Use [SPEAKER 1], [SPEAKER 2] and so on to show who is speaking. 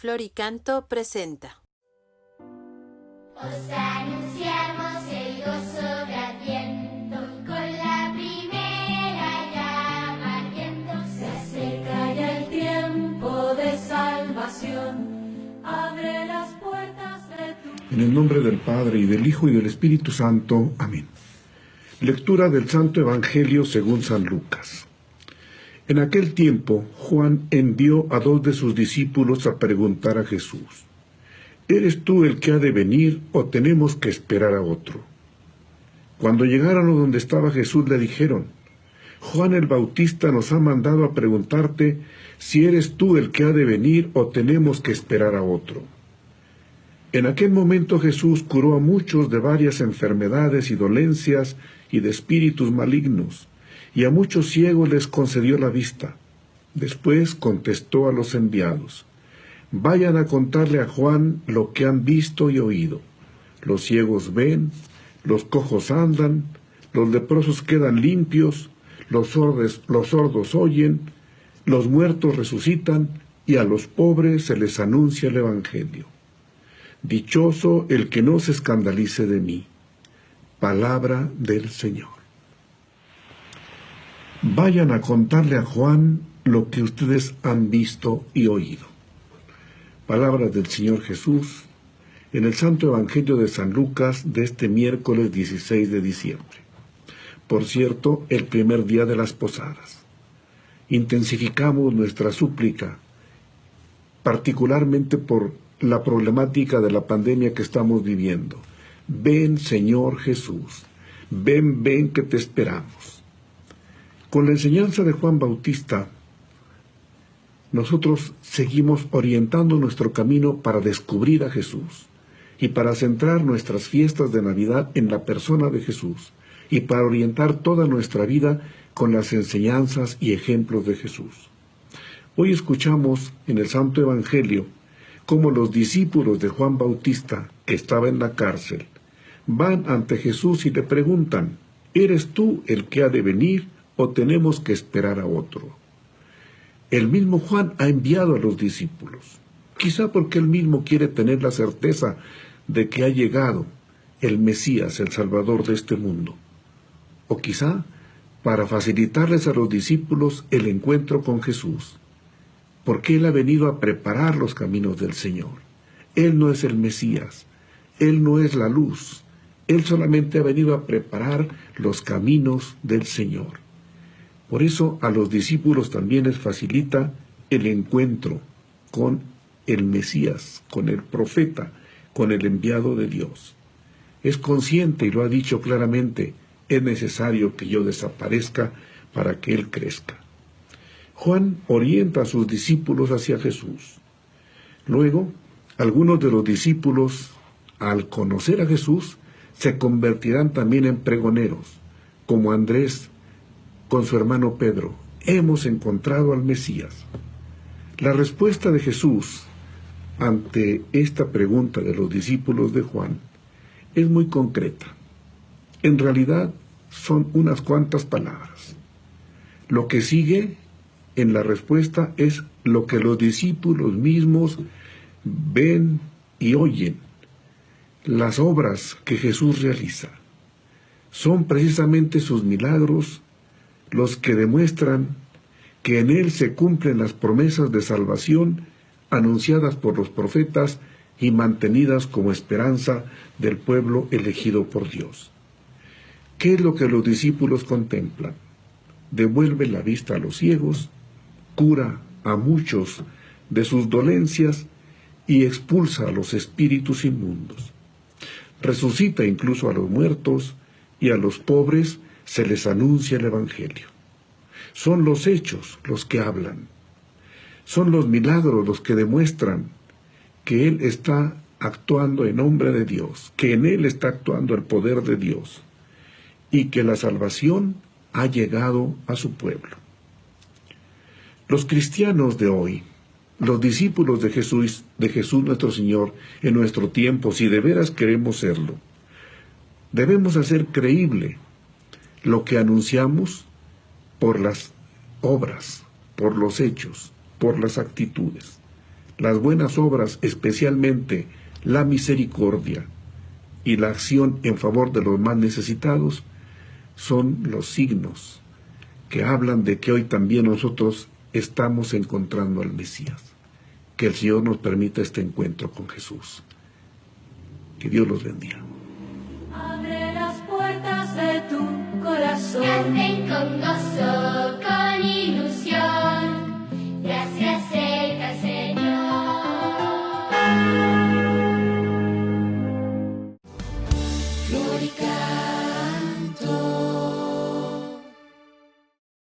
[SPEAKER 1] Floricanto presenta.
[SPEAKER 2] Os anunciamos el gozo de Adviento, con la primera llama ardiendo.
[SPEAKER 3] Se acerca ya el tiempo de salvación, abre las puertas de tu...
[SPEAKER 4] En el nombre del Padre, y del Hijo, y del Espíritu Santo. Amén. Lectura del Santo Evangelio según San Lucas. En aquel tiempo, Juan envió a 2 de sus discípulos a preguntar a Jesús: ¿eres tú el que ha de venir, o tenemos que esperar a otro? Cuando llegaron a donde estaba Jesús, le dijeron: Juan el Bautista nos ha mandado a preguntarte si eres tú el que ha de venir, o tenemos que esperar a otro. En aquel momento Jesús curó a muchos de varias enfermedades y dolencias y de espíritus malignos, y a muchos ciegos les concedió la vista. Después contestó a los enviados: vayan a contarle a Juan lo que han visto y oído. Los ciegos ven, los cojos andan, los leprosos quedan limpios, los sordos oyen, los muertos resucitan, y a los pobres se les anuncia el Evangelio. Dichoso el que no se escandalice de mí. Palabra del Señor. Vayan a contarle a Juan lo que ustedes han visto y oído. Palabras del Señor Jesús en el Santo Evangelio de San Lucas de este miércoles 16 de diciembre. Por cierto, el primer día de las posadas. Intensificamos nuestra súplica, particularmente por la problemática de la pandemia que estamos viviendo. Ven, Señor Jesús, ven, ven que te esperamos. Con la enseñanza de Juan Bautista, nosotros seguimos orientando nuestro camino para descubrir a Jesús y para centrar nuestras fiestas de Navidad en la persona de Jesús y para orientar toda nuestra vida con las enseñanzas y ejemplos de Jesús. Hoy escuchamos en el Santo Evangelio cómo los discípulos de Juan Bautista, que estaba en la cárcel, van ante Jesús y le preguntan: ¿eres tú el que ha de venir, o tenemos que esperar a otro? El mismo Juan ha enviado a los discípulos, quizá porque él mismo quiere tener la certeza de que ha llegado el Mesías, el Salvador de este mundo, o quizá para facilitarles a los discípulos el encuentro con Jesús, porque Él ha venido a preparar los caminos del Señor. Él no es el Mesías, Él no es la luz, Él solamente ha venido a preparar los caminos del Señor. Por eso a los discípulos también les facilita el encuentro con el Mesías, con el profeta, con el enviado de Dios. Es consciente y lo ha dicho claramente: es necesario que yo desaparezca para que Él crezca. Juan orienta a sus discípulos hacia Jesús. Luego, algunos de los discípulos, al conocer a Jesús, se convertirán también en pregoneros, como Andrés con su hermano Pedro: hemos encontrado al Mesías. La respuesta de Jesús ante esta pregunta de los discípulos de Juan es muy concreta. En realidad son unas cuantas palabras. Lo que sigue en la respuesta es lo que los discípulos mismos ven y oyen. Las obras que Jesús realiza son precisamente sus milagros los que demuestran que en Él se cumplen las promesas de salvación anunciadas por los profetas y mantenidas como esperanza del pueblo elegido por Dios. ¿Qué es lo que los discípulos contemplan? Devuelve la vista a los ciegos, cura a muchos de sus dolencias y expulsa a los espíritus inmundos. Resucita incluso a los muertos, y a los pobres se les anuncia el Evangelio. Son los hechos los que hablan. Son los milagros los que demuestran que Él está actuando en nombre de Dios, que en Él está actuando el poder de Dios, y que la salvación ha llegado a su pueblo. Los cristianos de hoy, los discípulos de Jesús nuestro Señor en nuestro tiempo, si de veras queremos serlo, debemos hacer creíble lo que anunciamos por las obras, por los hechos, por las actitudes. Las buenas obras, especialmente la misericordia y la acción en favor de los más necesitados, son los signos que hablan de que hoy también nosotros estamos encontrando al Mesías. Que el Señor nos permita este encuentro con Jesús. Que Dios los bendiga.
[SPEAKER 3] Abre las puertas de tu corazón.
[SPEAKER 2] Canten con gozo.